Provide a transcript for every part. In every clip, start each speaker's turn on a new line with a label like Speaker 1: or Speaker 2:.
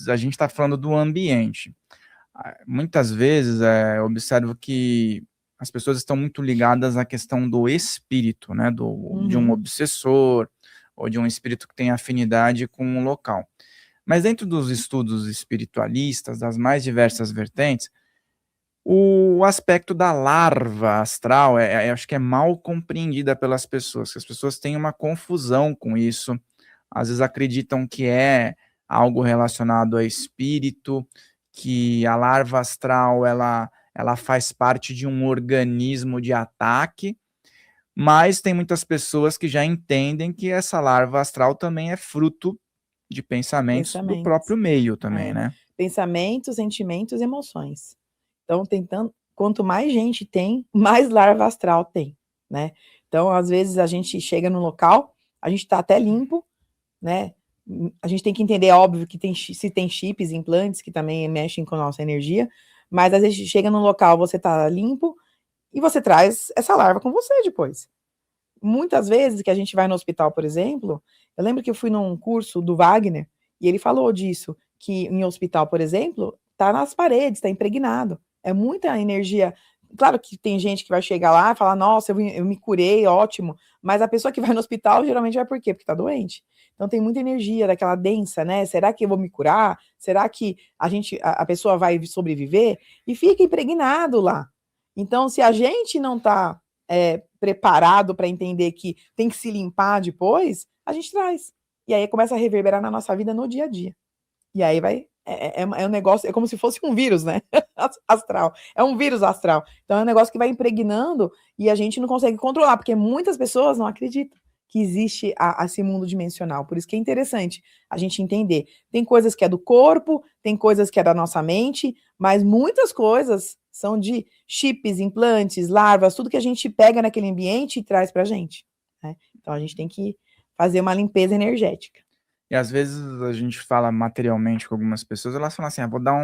Speaker 1: a gente está falando do ambiente. Muitas vezes eu observo que as pessoas estão muito ligadas à questão do espírito, né, de um obsessor, ou de um espírito que tem afinidade com o local. Mas dentro dos estudos espiritualistas, das mais diversas vertentes, o aspecto da larva astral, acho que é mal compreendida pelas pessoas, que as pessoas têm uma confusão com isso, às vezes acreditam que é algo relacionado a espírito, que a larva astral, ela faz parte de um organismo de ataque, mas tem muitas pessoas que já entendem que essa larva astral também é fruto de pensamentos do
Speaker 2: Pensamentos.
Speaker 1: próprio meio também, né?
Speaker 2: Pensamentos, sentimentos, emoções. Então, quanto mais gente tem, mais larva astral tem, né? Então, às vezes a gente chega no local, a gente tá até limpo, né? A gente tem que entender, óbvio, que se tem chips, implantes, que também mexem com a nossa energia, mas às vezes chega num local, você tá limpo, e você traz essa larva com você depois. Muitas vezes que a gente vai no hospital, por exemplo, eu lembro que eu fui num curso do Wagner, e ele falou disso, que em hospital, por exemplo, tá nas paredes, tá impregnado. É muita energia. Claro que tem gente que vai chegar lá e falar, nossa, eu me curei, ótimo. Mas a pessoa que vai no hospital geralmente vai por quê? Porque tá doente. Então tem muita energia daquela densa, né? Será que eu vou me curar? Será que a pessoa vai sobreviver? E fica impregnado lá. Então, se a gente não tá preparado para entender que tem que se limpar depois, a gente traz. E aí começa a reverberar na nossa vida no dia a dia. E aí vai. Um negócio, é como se fosse um vírus, né? Astral. É um vírus astral. Então é um negócio que vai impregnando e a gente não consegue controlar, porque muitas pessoas não acreditam que existe esse mundo dimensional. Por isso que é interessante a gente entender. Tem coisas que é do corpo, tem coisas que é da nossa mente, mas muitas coisas são de chips, implantes, larvas, tudo que a gente pega naquele ambiente e traz pra gente, né? Então a gente tem que fazer uma limpeza energética.
Speaker 1: E às vezes a gente fala materialmente com algumas pessoas, elas falam assim, vou dar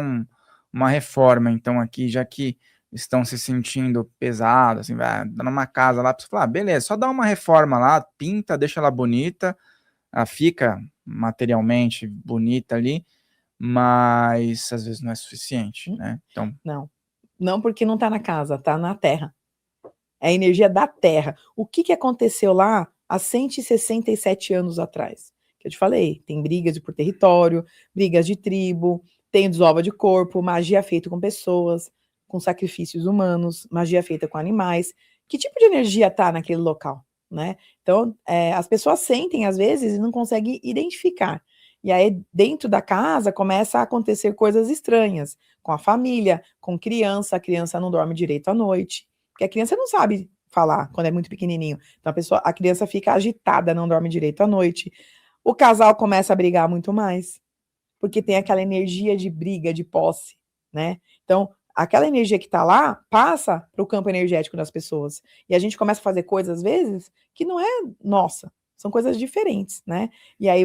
Speaker 1: uma reforma então aqui, já que estão se sentindo pesado, assim, vai numa casa lá, você fala, beleza, só dá uma reforma lá, pinta, deixa ela bonita, ela fica materialmente bonita ali, mas às vezes não é suficiente, né? Então,
Speaker 2: Não porque não tá na casa, tá na terra. É a energia da terra. O que aconteceu lá há 167 anos atrás? Que eu te falei, tem brigas por território, brigas de tribo, tem desova de corpo, magia feita com pessoas, com sacrifícios humanos, magia feita com animais. Que tipo de energia tá naquele local, né? Então, as pessoas sentem às vezes e não conseguem identificar. E aí, dentro da casa, começa a acontecer coisas estranhas com a família, com criança, a criança não dorme direito à noite, porque a criança não sabe falar quando é muito pequenininho. Então a criança fica agitada, não dorme direito à noite. O casal começa a brigar muito mais, porque tem aquela energia de briga, de posse, né? Então, aquela energia que tá lá passa para o campo energético das pessoas. E a gente começa a fazer coisas, às vezes, que não é nossa, são coisas diferentes, né? E aí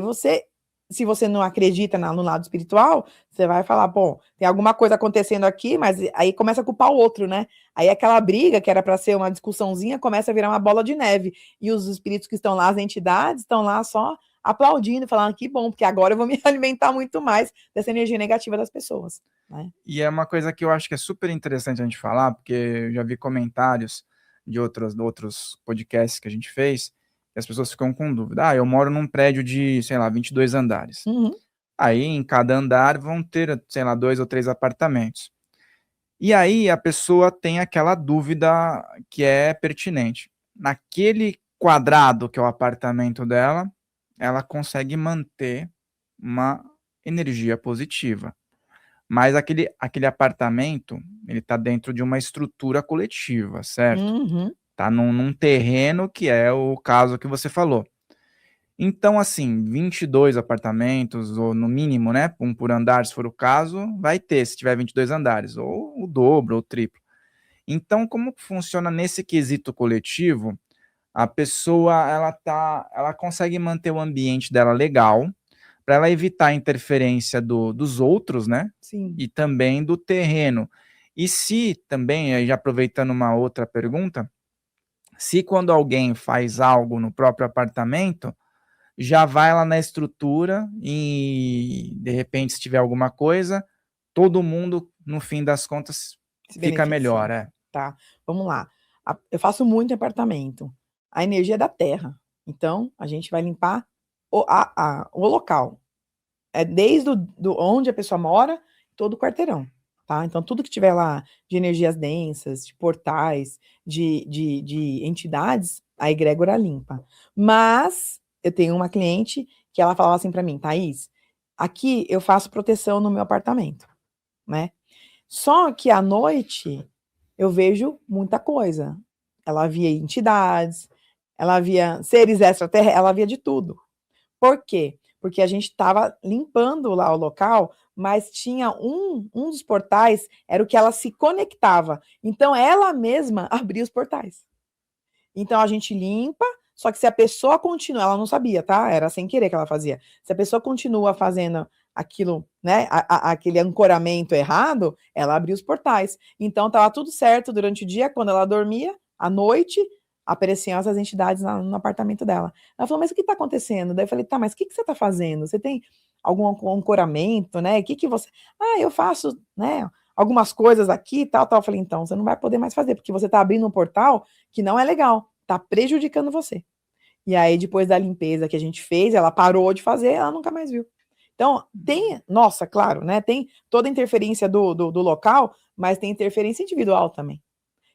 Speaker 2: se você não acredita no lado espiritual, você vai falar, bom, tem alguma coisa acontecendo aqui, mas aí começa a culpar o outro, né? Aí aquela briga, que era para ser uma discussãozinha, começa a virar uma bola de neve. E os espíritos que estão lá, as entidades, estão lá só aplaudindo, falando que bom, porque agora eu vou me alimentar muito mais dessa energia negativa das pessoas, né?
Speaker 1: E é uma coisa que eu acho que é super interessante a gente falar, porque eu já vi comentários de outros podcasts que a gente fez, e as pessoas ficam com dúvida. Eu moro num prédio de, sei lá, 22 andares. Aí, em cada andar, vão ter, sei lá, 2 ou 3 apartamentos. E aí, a pessoa tem aquela dúvida que é pertinente. Naquele quadrado que é o apartamento dela, ela consegue manter uma energia positiva. Mas aquele apartamento, ele está dentro de uma estrutura coletiva, certo? Tá num terreno que é o caso que você falou. Então, assim, 22 apartamentos, ou no mínimo, né, um por andar, se for o caso, vai ter, se tiver 22 andares, ou o dobro, ou o triplo. Então, como funciona nesse quesito coletivo? A pessoa, ela consegue manter o ambiente dela legal, para ela evitar a interferência dos outros, né?
Speaker 2: Sim.
Speaker 1: E também do terreno. E se também, aí já aproveitando uma outra pergunta, se quando alguém faz algo no próprio apartamento, já vai lá na estrutura e, de repente, se tiver alguma coisa, todo mundo, no fim das contas,
Speaker 2: Se
Speaker 1: fica
Speaker 2: beneficia.
Speaker 1: melhor,
Speaker 2: Tá, vamos lá. Eu faço muito em apartamento. A energia é da terra. Então, a gente vai limpar o local. É desde onde a pessoa mora, todo o quarteirão, tá? Então, tudo que tiver lá de energias densas, de portais, de entidades, a egrégora limpa. Mas, eu tenho uma cliente que ela falava assim para mim, Thaís, aqui eu faço proteção no meu apartamento, né? Só que à noite eu vejo muita coisa. Ela via entidades, ela via seres extraterrestres, ela via de tudo. Por quê? Porque a gente estava limpando lá o local, mas tinha um dos portais, era o que ela se conectava. Então, ela mesma abria os portais. Então, a gente limpa, só que se a pessoa continua, ela não sabia, tá? Era sem querer que ela fazia. Se a pessoa continua fazendo aquilo, né, aquele ancoramento errado, ela abria os portais. Então, estava tudo certo durante o dia, quando ela dormia, à noite, apareciam essas entidades no apartamento dela. Ela falou, mas o que está acontecendo? Daí eu falei, tá, mas o que você está fazendo? Você tem algum ancoramento, né? O que você... Ah, eu faço, né, algumas coisas aqui, tal, tal. Eu falei, então, você não vai poder mais fazer, porque você está abrindo um portal que não é legal, está prejudicando você. E aí, depois da limpeza que a gente fez, ela parou de fazer, ela nunca mais viu. Então, tem, nossa, claro, né? Tem toda a interferência do local, mas tem interferência individual também.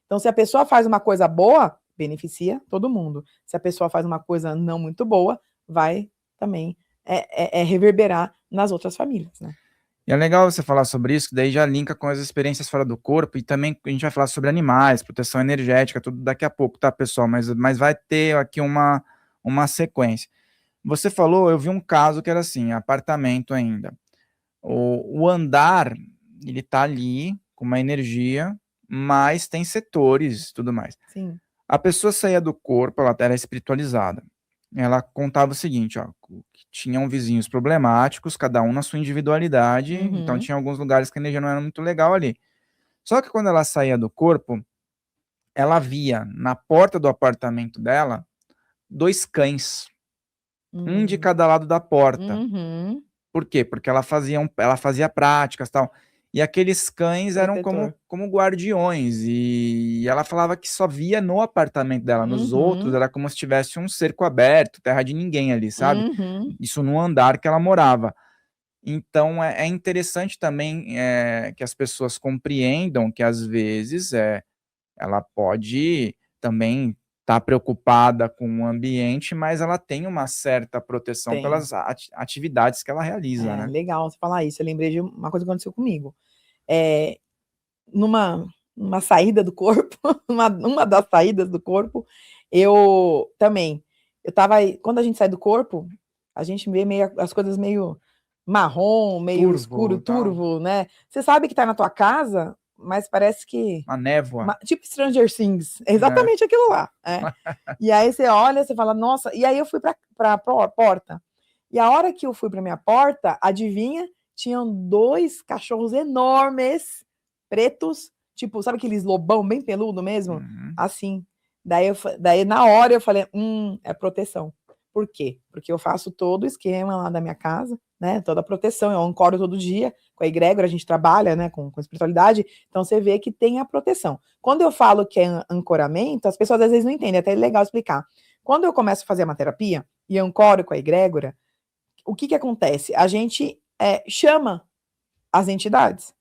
Speaker 2: Então, se a pessoa faz uma coisa boa, beneficia todo mundo. Se a pessoa faz uma coisa não muito boa, vai também reverberar nas outras famílias, né?
Speaker 1: E é legal você falar sobre isso, que daí já linka com as experiências fora do corpo, e também a gente vai falar sobre animais, proteção energética, tudo daqui a pouco, tá, pessoal? Mas vai ter aqui uma sequência. Você falou, eu vi um caso que era assim, apartamento ainda. O andar, ele tá ali com uma energia, mas tem setores e tudo mais.
Speaker 2: Sim.
Speaker 1: A pessoa saía do corpo, ela era espiritualizada. Ela contava o seguinte, ó, que tinham vizinhos problemáticos, cada um na sua individualidade, então tinha alguns lugares que a energia não era muito legal ali. Só que quando ela saía do corpo, ela via na porta do apartamento dela 2 cães, um de cada lado da porta. Por quê? Porque ela fazia práticas, tal. E aqueles cães eram como guardiões. E ela falava que só via no apartamento dela. Nos outros, era como se tivesse um cerco aberto, terra de ninguém ali, sabe? Isso no andar que ela morava. Então, é interessante também que as pessoas compreendam que, às vezes, ela pode também estar preocupada com o ambiente, mas ela tem uma certa proteção pelas atividades que ela realiza, né?
Speaker 2: Legal você falar isso. Eu lembrei de uma coisa que aconteceu comigo. Numa saída do corpo, uma das saídas do corpo, eu tava, quando a gente sai do corpo, a gente vê as coisas meio marrom, meio escuro, turvo, né? Você sabe que tá na tua casa, mas parece que...
Speaker 1: Uma névoa.
Speaker 2: Tipo Stranger Things, exatamente aquilo lá. E aí você olha, você fala, nossa... E aí eu fui pra porta. E a hora que eu fui pra minha porta, adivinha? Tinham 2 cachorros enormes, pretos, tipo, sabe aqueles lobão bem peludo mesmo? Assim. Daí na hora eu falei, é proteção. Por quê? Porque eu faço todo o esquema lá da minha casa, né? Toda a proteção, eu ancoro todo dia com a egrégora, a gente trabalha, né, com espiritualidade, então você vê que tem a proteção. Quando eu falo que é ancoramento, as pessoas às vezes não entendem, até é legal explicar. Quando eu começo a fazer uma terapia e ancoro com a egrégora, o que acontece? A gente chama as entidades.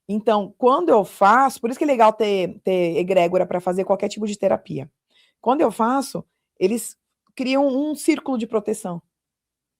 Speaker 2: Então, quando eu faço, por isso que é legal ter egrégora para fazer qualquer tipo de terapia. Quando eu faço, eles criam um círculo de proteção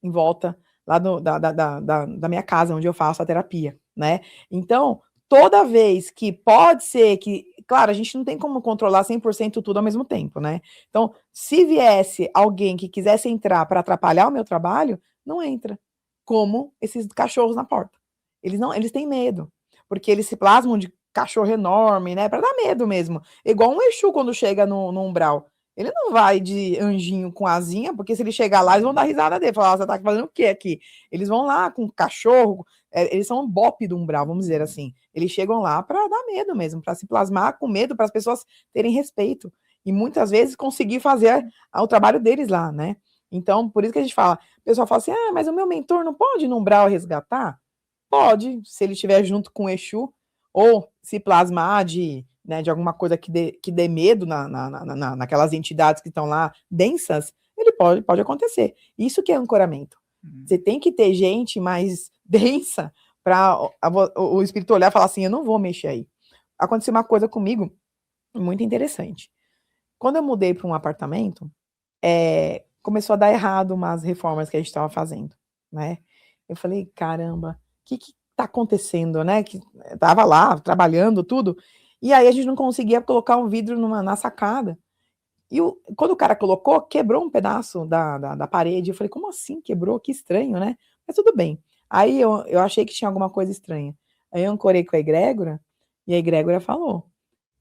Speaker 2: em volta lá da minha casa, onde eu faço a terapia, né? Então, toda vez que pode ser que... Claro, a gente não tem como controlar 100% tudo ao mesmo tempo, né? Então, se viesse alguém que quisesse entrar para atrapalhar o meu trabalho, não entra. Como esses cachorros na porta. Eles têm medo, porque eles se plasmam de cachorro enorme, né? Para dar medo mesmo. Igual um Exu quando chega no umbral. Ele não vai de anjinho com asinha, porque se ele chegar lá, eles vão dar risada dele. Falar, você tá fazendo o quê aqui? Eles vão lá com cachorro, eles são um bope do umbral, vamos dizer assim. Eles chegam lá para dar medo mesmo, para se plasmar com medo, para as pessoas terem respeito. E muitas vezes conseguir fazer o trabalho deles lá, né? Então, por isso que a gente fala, pessoal fala assim, mas o meu mentor não pode ir no umbral resgatar? Pode, se ele estiver junto com o Exu, ou se plasmar de alguma coisa que dê medo naquelas entidades que estão lá densas, ele pode acontecer. Isso que é ancoramento. Você tem que ter gente mais densa para o espírito olhar e falar assim, eu não vou mexer aí. Aconteceu uma coisa comigo muito interessante. Quando eu mudei para um apartamento, começou a dar errado umas reformas que a gente estava fazendo, né? Eu falei, caramba, o que tá acontecendo, né? Que tava lá trabalhando tudo, e aí a gente não conseguia colocar um vidro na sacada. E quando o cara colocou, quebrou um pedaço da parede. Eu falei, como assim quebrou? Que estranho, né? Mas tudo bem. Aí eu achei que tinha alguma coisa estranha. Aí eu ancorei com a egrégora, e a egrégora falou,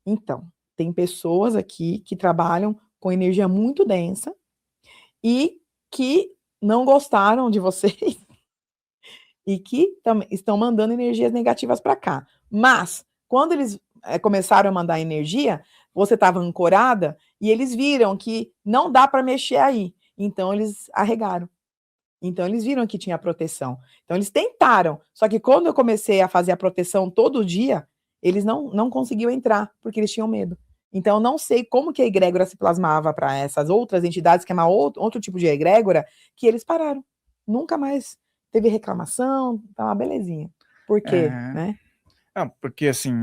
Speaker 2: então, tem pessoas aqui que trabalham com energia muito densa e que não gostaram de vocês e que estão mandando energias negativas para cá. Mas, quando eles começaram a mandar energia, você estava ancorada e eles viram que não dá para mexer aí. Então, eles arregaram. Então, eles viram que tinha proteção. Então, eles tentaram. Só que quando eu comecei a fazer a proteção todo dia, eles não conseguiam entrar, porque eles tinham medo. Então, eu não sei como que a egrégora se plasmava para essas outras entidades, que é outro tipo de egrégora, que eles pararam. Nunca mais teve reclamação, tá uma belezinha. Por quê, né?
Speaker 1: Porque assim,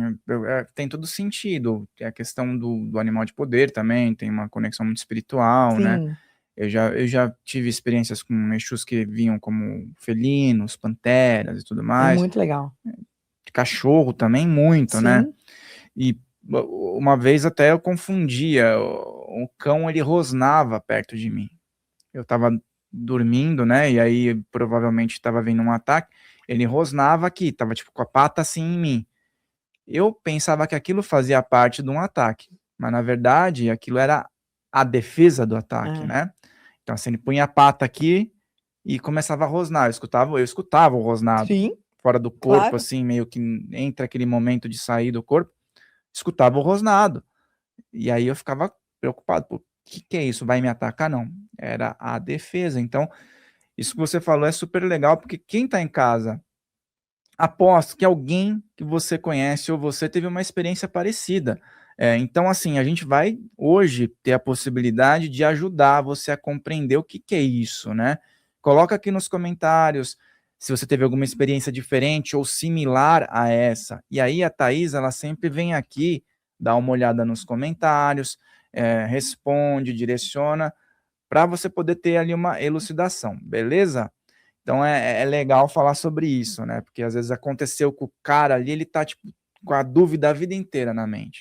Speaker 1: tem todo sentido. Tem a questão do animal de poder também, tem uma conexão muito espiritual, né?
Speaker 2: Sim,
Speaker 1: Eu já tive experiências com Exus que vinham como felinos, panteras e tudo mais.
Speaker 2: muito legal.
Speaker 1: De cachorro também, muito, né?
Speaker 2: Sim,
Speaker 1: E uma vez até eu confundia, o cão ele rosnava perto de mim. Eu tava dormindo, né? E aí provavelmente tava vindo um ataque. Ele rosnava aqui, tava tipo com a pata assim em mim. Eu pensava que aquilo fazia parte de um ataque, mas na verdade aquilo era a defesa do ataque, né? Então assim, ele punha a pata aqui e começava a rosnar. Eu escutava o rosnado
Speaker 2: sim,
Speaker 1: fora do corpo,
Speaker 2: claro.
Speaker 1: assim, meio que entre aquele momento de sair do corpo, escutava o rosnado. E aí eu ficava preocupado, pô, o que é isso? Vai me atacar? Não. Era a defesa. Então, isso que você falou é super legal, porque quem tá em casa, aposto que alguém que você conhece ou você teve uma experiência parecida. Então, assim, a gente vai hoje ter a possibilidade de ajudar você a compreender o que é isso, né? Coloca aqui nos comentários se você teve alguma experiência diferente ou similar a essa. E aí a Thaís, ela sempre vem aqui, dá uma olhada nos comentários, responde, direciona, para você poder ter ali uma elucidação, beleza? Então é legal falar sobre isso, né? Porque às vezes aconteceu com o cara ali, ele tá tipo com a dúvida a vida inteira na mente.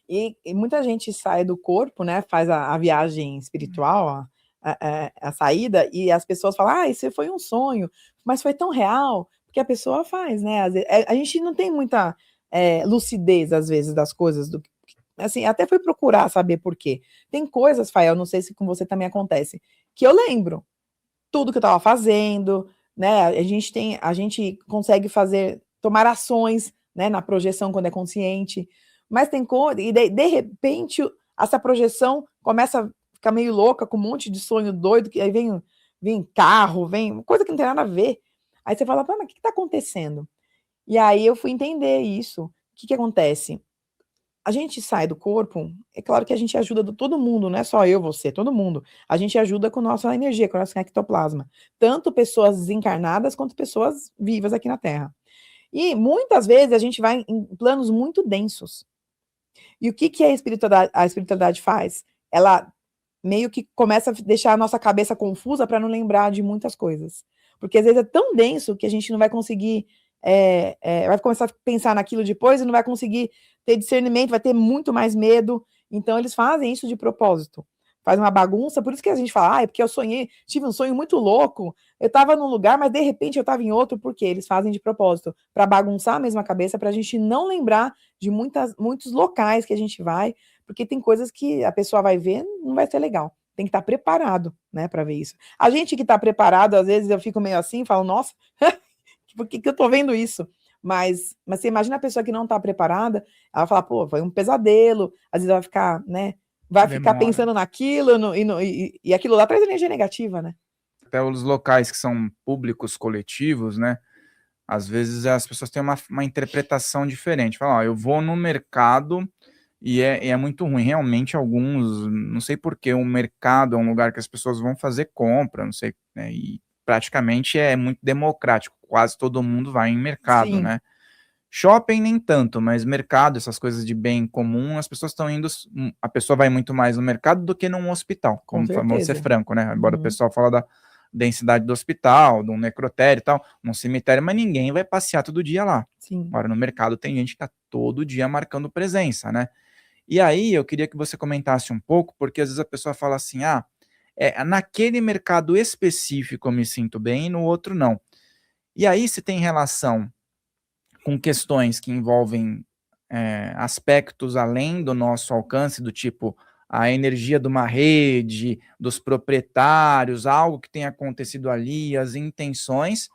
Speaker 2: E muita gente sai do corpo, né? Faz a viagem espiritual, a saída, e as pessoas falam, isso foi um sonho, mas foi tão real, porque a pessoa faz, né? Às vezes, a gente não tem muita lucidez, às vezes, das coisas. Assim, até fui procurar saber por quê. Tem coisas, Fael, não sei se com você também acontece, que eu lembro tudo que eu estava fazendo, né? A gente consegue tomar ações, né, na projeção quando é consciente, mas tem coisa, e de repente essa projeção começa a ficar meio louca com um monte de sonho doido, que aí vem carro, vem coisa que não tem nada a ver. Aí você fala, mas o que está acontecendo? E aí eu fui entender isso. O que acontece? A gente sai do corpo, é claro que a gente ajuda todo mundo, não é só eu, você, todo mundo. A gente ajuda com nossa energia, com nosso ectoplasma. Tanto pessoas desencarnadas quanto pessoas vivas aqui na Terra. E muitas vezes a gente vai em planos muito densos. E o que a espiritualidade faz? Ela meio que começa a deixar a nossa cabeça confusa para não lembrar de muitas coisas. Porque às vezes é tão denso que a gente não vai conseguir, vai começar a pensar naquilo depois e não vai conseguir ter discernimento, vai ter muito mais medo. Então eles fazem isso de propósito. Faz uma bagunça, por isso que a gente fala, é porque eu tive um sonho muito louco, eu estava num lugar, mas de repente eu estava em outro, porque eles fazem de propósito, para bagunçar a mesma cabeça, para a gente não lembrar de muitos locais que a gente vai, porque tem coisas que a pessoa vai ver, não vai ser legal. Tem que estar preparado, né, para ver isso. A gente que está preparado, às vezes eu fico meio assim, falo, nossa, por que eu tô vendo isso? Mas você imagina a pessoa que não está preparada, ela fala, pô, foi um pesadelo, às vezes ela vai ficar, né, vai ficar
Speaker 1: Demora.
Speaker 2: pensando naquilo, e aquilo lá traz energia negativa, né?
Speaker 1: até os locais que são públicos, coletivos, né? Às vezes as pessoas têm uma interpretação diferente. Falam, ó, eu vou no mercado e é muito ruim. Realmente, alguns, não sei por que, o mercado é um lugar que as pessoas vão fazer compra, não sei, né? E praticamente é muito democrático. Quase todo mundo vai em mercado,
Speaker 2: Sim,
Speaker 1: né? Shopping nem tanto, mas mercado, essas coisas de bem comum, as pessoas estão indo. A pessoa vai muito mais no mercado do que num hospital,
Speaker 2: com
Speaker 1: vamos ser
Speaker 2: certeza.
Speaker 1: franco, né? Embora o
Speaker 2: Uhum.
Speaker 1: pessoal fala da densidade do hospital, de um necrotério e tal, num cemitério, mas ninguém vai passear todo dia lá.
Speaker 2: Sim.
Speaker 1: Agora, no mercado tem gente que está todo dia marcando presença, né? E aí eu queria que você comentasse um pouco, porque às vezes a pessoa fala assim: ah, naquele mercado específico eu me sinto bem e no outro não. E aí, se tem relação com questões que envolvem aspectos além do nosso alcance, do tipo a energia de uma rede, dos proprietários, algo que tenha acontecido ali, as intenções,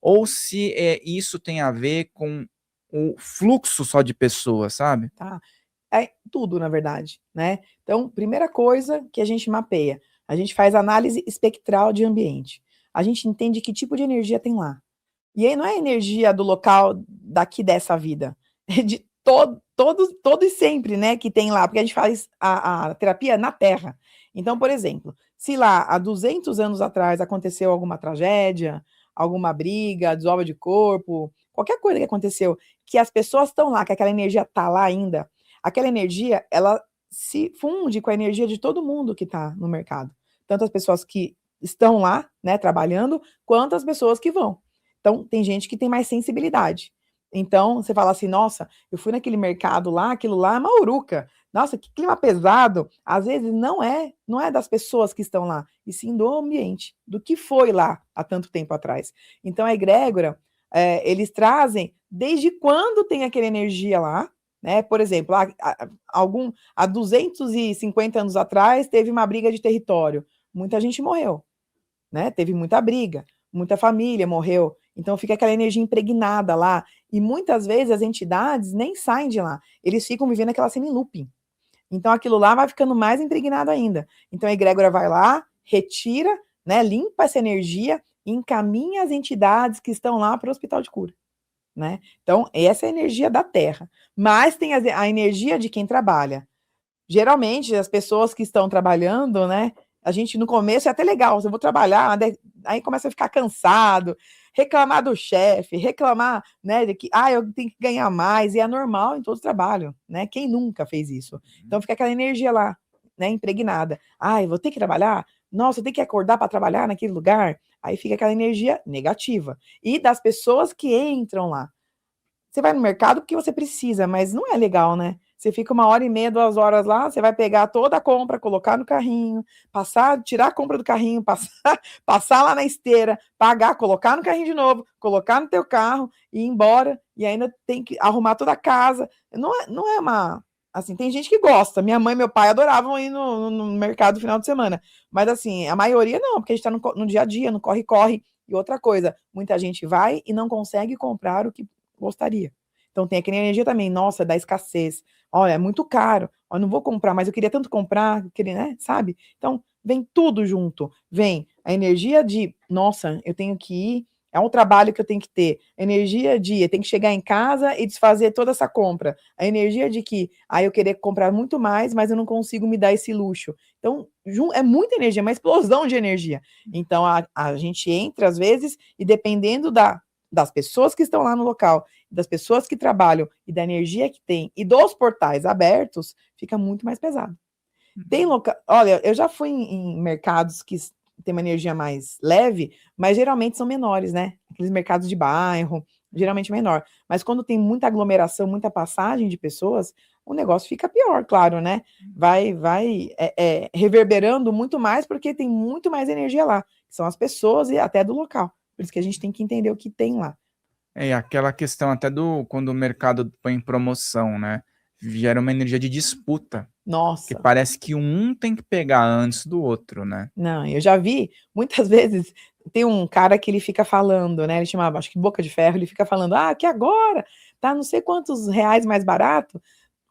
Speaker 1: ou se isso tem a ver com o fluxo só de pessoas, sabe?
Speaker 2: Tá? É tudo, na verdade, né? Então, primeira coisa que a gente mapeia, a gente faz análise espectral de ambiente. A gente entende que tipo de energia tem lá. E aí não é energia do local daqui dessa vida, é de todo e sempre, né, que tem lá, porque a gente faz a terapia na Terra. Então, por exemplo, se lá há 200 anos atrás aconteceu alguma tragédia, alguma briga, desova de corpo, qualquer coisa que aconteceu, que as pessoas estão lá, que aquela energia está lá ainda, aquela energia, ela se funde com a energia de todo mundo que está no mercado. Tanto as pessoas que estão lá, né, trabalhando, quanto as pessoas que vão. Então, tem gente que tem mais sensibilidade. Então, você fala assim, nossa, eu fui naquele mercado lá, aquilo lá é uma uruca. Nossa, que clima pesado. Às vezes não é das pessoas que estão lá, e sim do ambiente, do que foi lá há tanto tempo atrás. Então, a egrégora, eles trazem desde quando tem aquela energia lá, né? Por exemplo, há 250 anos atrás teve uma briga de território. Muita gente morreu, né? Teve muita briga, muita família morreu. Então fica aquela energia impregnada lá. E muitas vezes as entidades nem saem de lá. Eles ficam vivendo aquela cena em looping. Então aquilo lá vai ficando mais impregnado ainda. Então a egrégora vai lá, retira, né, limpa essa energia e encaminha as entidades que estão lá para o hospital de cura. Né? Então, essa é a energia da Terra. Mas tem a energia de quem trabalha. Geralmente, as pessoas que estão trabalhando, né? A gente no começo é até legal, eu vou trabalhar, aí começa a ficar cansado, reclamar do chefe, reclamar, né, de que eu tenho que ganhar mais, e é normal em todo trabalho, né? Quem nunca fez isso? Então fica aquela energia lá, né, impregnada. Eu vou ter que trabalhar? Nossa, eu tenho que acordar para trabalhar naquele lugar? Aí fica aquela energia negativa. E das pessoas que entram lá. Você vai no mercado porque você precisa, mas não é legal, né? Você fica 1h30, 2 horas lá, você vai pegar toda a compra, colocar no carrinho, tirar a compra do carrinho, passar lá na esteira, pagar, colocar no carrinho de novo, colocar no teu carro e ir embora, e ainda tem que arrumar toda a casa. Não é uma... Assim, tem gente que gosta. Minha mãe e meu pai adoravam ir no mercado no final de semana. Mas, assim, a maioria não, porque a gente está no dia a dia, no corre-corre. E outra coisa, muita gente vai e não consegue comprar o que gostaria. Então tem aquela energia também, nossa, da escassez. Olha, é muito caro. Eu não vou comprar, mas eu queria tanto comprar, né? Sabe? Então vem tudo junto. Vem a energia de, nossa, eu tenho que ir, é um trabalho que eu tenho que ter. A energia de eu tenho que chegar em casa e desfazer toda essa compra. A energia de que, eu querer comprar muito mais, mas eu não consigo me dar esse luxo. Então, é muita energia, uma explosão de energia. Então, a gente entra, às vezes, e dependendo das pessoas que estão lá no local, das pessoas que trabalham e da energia que tem e dos portais abertos, fica muito mais pesado. Tem local, olha, eu já fui em mercados que tem uma energia mais leve, mas geralmente são menores, né? Aqueles mercados de bairro, geralmente menor. Mas quando tem muita aglomeração, muita passagem de pessoas, o negócio fica pior, claro, né? Vai reverberando muito mais porque tem muito mais energia lá, que são as pessoas e até do local. Por isso que a gente tem que entender o que tem lá.
Speaker 1: É aquela questão até quando o mercado põe em promoção, né? Gera uma energia de disputa. Que
Speaker 2: Nossa.
Speaker 1: parece que um tem que pegar antes do outro, né?
Speaker 2: Não, eu já vi, muitas vezes, tem um cara que ele fica falando, né? Ele chamava, acho que Boca de Ferro, ele fica falando, que agora tá não sei quantos reais mais barato.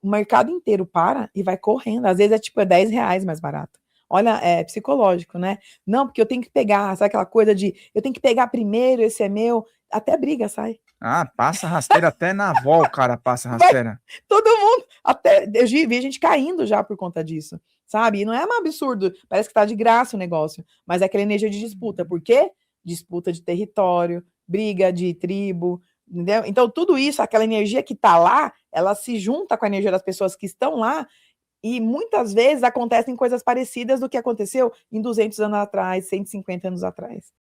Speaker 2: O mercado inteiro para e vai correndo. Às vezes é tipo R$ 10 mais barato. Olha, é psicológico, né? Não, porque eu tenho que pegar, sabe aquela coisa de eu tenho que pegar primeiro, esse é meu, até briga sai.
Speaker 1: Ah, passa rasteira até na avó, o cara passa
Speaker 2: Vai
Speaker 1: rasteira.
Speaker 2: todo mundo, até eu vi gente caindo já por conta disso, sabe? E não é um absurdo, parece que tá de graça o negócio, mas é aquela energia de disputa. Por quê? Disputa de território, briga de tribo, entendeu? Então tudo isso, aquela energia que tá lá, ela se junta com a energia das pessoas que estão lá e muitas vezes acontecem coisas parecidas do que aconteceu em 200 anos atrás, 150 anos atrás.